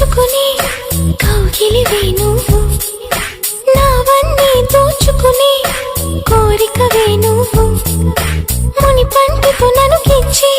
దోచుకునే కౌగిలివే నువ్వు, నావన్నీ దోచుకునే కోరికవే నువ్వు, ముని పంటితో నన్ను గిచ్చి